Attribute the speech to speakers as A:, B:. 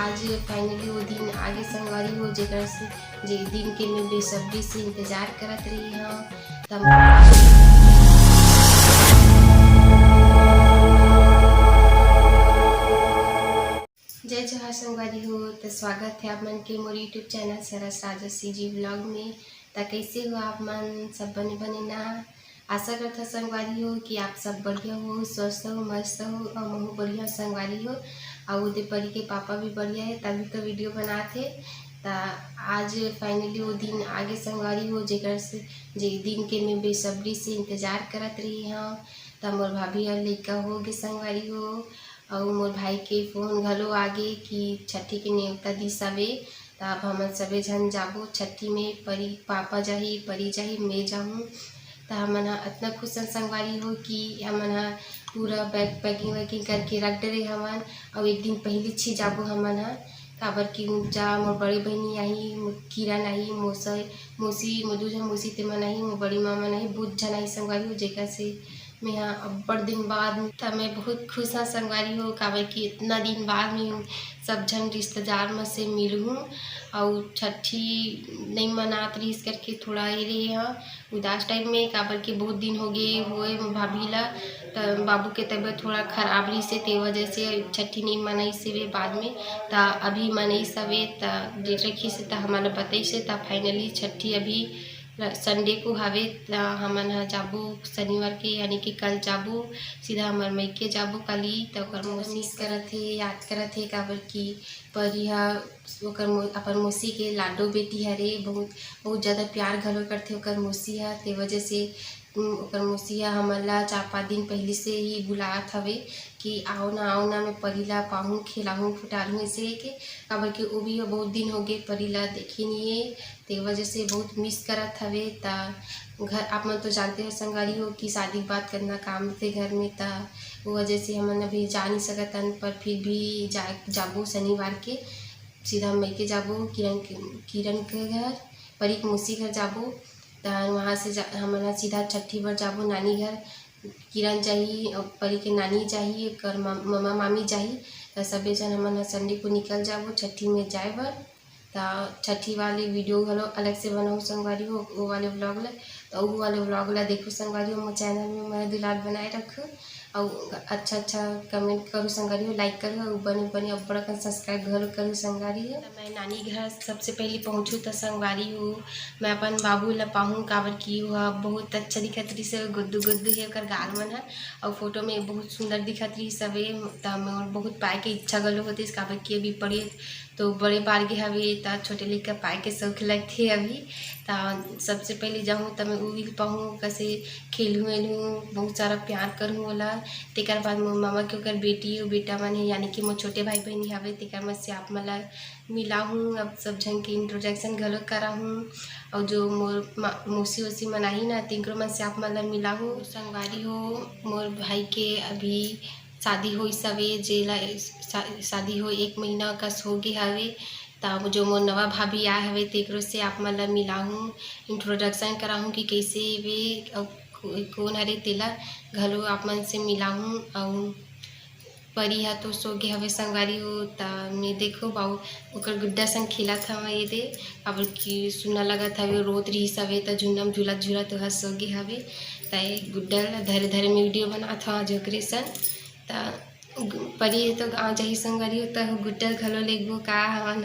A: आज फाइनली वो दिन आगे संगवारी हो जेकर से जे दिन के मैं बेसब्री से इंतजार करत रही हूँ। तब जय जोहार संगवारी हो। तो स्वागत है आप मन के मोर यूट्यूब चैनल सरस राजसी जी ब्लॉग में। तो कैसे हो आप मन, सब बने बने ना। आशा करता संगवारी हो कि आप सब बढ़िया हो, स्वस्थ हो, मस्त हो और महू बढ़िया संगवारी हो और उदय परी के पापा भी बढ़िया है, तभी तो वीडियो बनाते। तो आज फाइनली वो दिन आगे संगवारी हो जेकर से जे दिन के मैं बेसब्री से इंतजार करत रही हूँ। तो मोर भाभी और लइका हो गए संगवारी हो और मोर भाई के फोन घलो आगे कि छठी के न्योता दिस हवे। तो अब हम सबे झन जाबो छठी में, परी पापा जाही, परी जाही, मैं जाऊँ। तो हमन इतना खुश संगवारी हो कि हमन पूरा बैग पैकिंग वैकिंग करके रख डरे हमन और एक दिन पहले छी जाबो हमन काबर कि जा मोर बड़ी बहनी आई, किरण आई, मौसी मोदू झन मौसी ते मन आई, मोर बड़ी माँ मन आई, बहुत झन आई संगवारी हो जेकर से मैं अब्बड़ दिन बाद था मैं बहुत खुश हाँ संगवारी हो काबर कि इतना दिन बाद मैं सब झन रिश्तेदार में से मिलूँ और छठी नहीं मनात रहीस करके थोड़ा ये रही हाँ उदास टाइम में काबर कि बहुत दिन हो गए हुए भाभी ला। तो बाबू के तबीयत थोड़ा खराब रही से ते वजह से छठी नहीं मनाई से वे बाद में तो अभी मनाई सवे तो जे रखी से तो हमारा बताई से तो फाइनली छठी अभी संडे को हवे। तो हमन जाबो शनिवार के यानी कि कल जाबो सीधा हमर मायके जाबो कली। तो कोशिश करत हे, याद करत हे काबर कि परी अपन मौसी के लाडो बेटी हरे, बहुत ज़्यादा प्यार घलो करथे ओकर मौसी ह। ते वजह से ओकर मौसी हमन ला 4-5 दिन पहले से ही बुलात हवे कि आओ ना मैं परी ला पाहूँ, खिलाहूँ, फुटाहूँ ऐसे के काबर कि वो भी बहुत दिन हो गए परी ला देखे नहीं है। ते वजह से बहुत मिस करत हवे। ता घर आप मन तो जानते हो संगवारी हो कि शादी के बाद करना काम थे घर में, ता वो वजह से हमन अभी जा नहीं सकतन पर फिर भी जाबो शनिवार के सीधा मायके जाबो किरण के घर, परी के मौसी घर जाबो। तो वहाँ से हमन सीधा छठी बार जाबो नानी घर, किरण जाही और परी के नानी जाही, कर मामा मामी जाही। तो सभी जन हमन संडे को निकल जाबो छठी में जाए बर। तो छठी वाले वीडियो घलो अलग से बनाऊँ संगवारी हो वो वाले व्लॉग ला। तो वो वाले व्लॉग ला देखो संगवारी हो, मोर चैनल में मैं दुलार बनाए रखो और अच्छा कमेंट करो संगवारी हो, लाइक करो और बने अब्बड़ अकन सब्सक्राइब घलो करो संगवारी हो। तो मैं नानी घर सबसे पहले पहुँचूँ तो संगवारी हो मैं अपन बाबू ला पाहूँ काबर कि वह बहुत अच्छा दिखत रही से, गुद्दू है ओकर गाल मन है और फोटो में बहुत सुंदर दिखत रही सवे। तो मोर बहुत पाए के इच्छा घलो होती काबर कि अभी पढ़े तो बड़े बार के हवे तो छोटे लइका पाए के शौक लगथे अभी। तो सबसे पहले जाऊँ तो मैं उही पाहूँ कैसे खेलूँ एलूँ, बहुत सारा प्यार करूँ ओला। तेकर बाद मोर मामा के ओकर बेटी और बेटा मन है यानी कि मोर छोटे भाई बहनी हवे, तेकर मन से आप मन ला मिलाहूँ, अब सब झन के इंट्रोडक्शन घलो कराहूँ और जो मोर मौसी वौसी मन आही ना तिंकरो मन से आप मन ला मिलाहूँ संगवारी हो। मोर भाई के अभी शादी होई सवे, जेला शादी हो 1 महीना कस हो गए हवे। तब जो मोर नवा भाभी आए हवे तेकरो से आप मन ला मिलाहूँ, इंट्रोडक्शन कराहूँ कि कैसे वे और कौन हरे तेला घलो आप मन से मिलाहूँ। और परी हा तो सो गे हवे संगवारी हो। ता मैं देखो बाऊ ओकर गुड्डा संग खेलत हवे ये दे काबर कि सुना लगत हवे रोत रही सवे तो झुन्नम झूलत वह सो गे हवे। ता गुड्डा ला धरे में वीडियो बनात हवा जोकरे सन। ता परी तो आ जाही संगवारी हो तो गुड्डा घलो लेगबो का हवन।